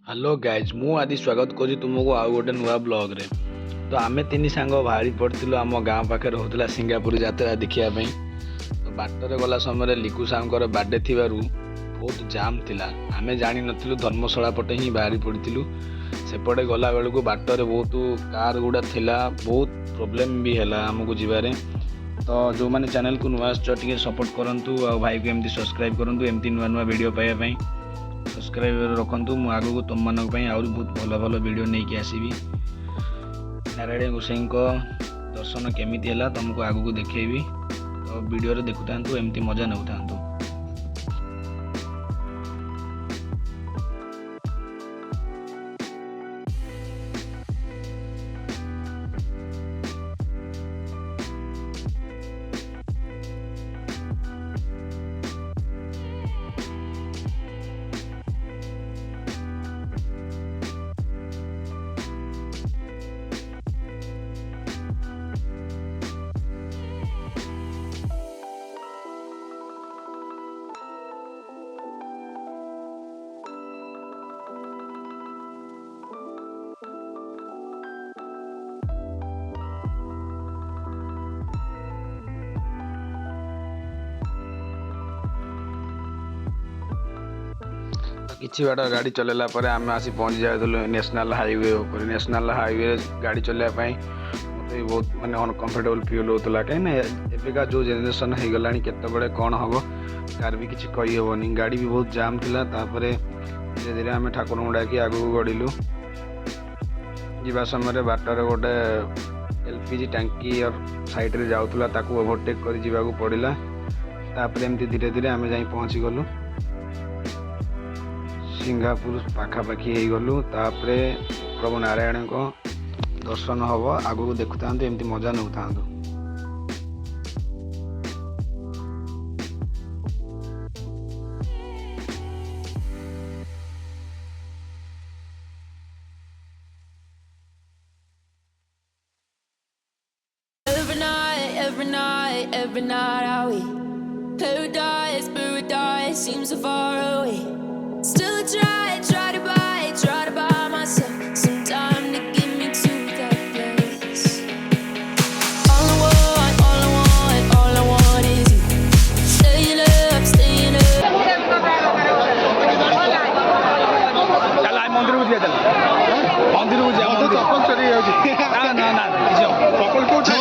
Hello guys मु आदि स्वागत करी तुमको आउ गोटे नुआ ब्लॉग रे। तो आमे तीन सांग बाहरी पड़िलु आम गाँ पाखे होता सिंगापुर यात्रा देखापी। तो बाटर गला समय लिकु सागर बर्थडे थी बहुत जाम थिला। आमे जानी नथिलु धर्मशाला पटे ही बाहरी पड़िलु। सेपटे गला बेलू बाटर बहुत कार गुड़ा थिला, बहुत प्रोब्लेम भी है आमको जीवारे। तो जो मैंने चैनल को नुआ टे सपोर्ट करूँ आ भाई को एमती सब्सक्राइब करूँ एमती नुआ नुआ वीडियो पाइबा सब्सक्राइब रखु। मु आगू तुम मान आहरी बहुत भल भल वीडियो नहीं कि आसबि। नारायण गोसाई दर्शन केमी है तुमको आगू देखी। तो वीडियो देखु था एमती मजा नौ था। किछि बाट गाड़ी चलेला पर आम आसी पहुँच जाए नेशनल हाईवे ऊपर। नेशनल हाईवे गाड़ी चलने मत बहुत माने अनकंफर्टेबल फील होता कहीं एबिका जो जेनेरेशन हो गला केतबे कौन हम कार भी किसी कही हेनी। गाड़ी भी बहुत जाम थिला। तापरे धीरे धीरे आम ठाकुर डाकी आगू गड़िलु। जीवा समय बाटर गोटे एलपीजी टांकी और साइड रे जाऊला ताकू ओवरटेक कर जीवाकू पड़िला। तापरे एमती धीरे धीरे आम जाई पहुँची गलु सिंगापुर पाखापाखि हो गलु। तापरे प्रभु नारायण को दर्शन हम आगू देखु था एमती मजा नौ था। Every night are we paradise seems so far away. Still try to buy myself some time to get me to that place. All I want is you. Staying up. चल आइ मंदिर को जा। चल मंदिर को जा। मंदिर चप्पल चोरी हो ना ना ना चप्पल को जो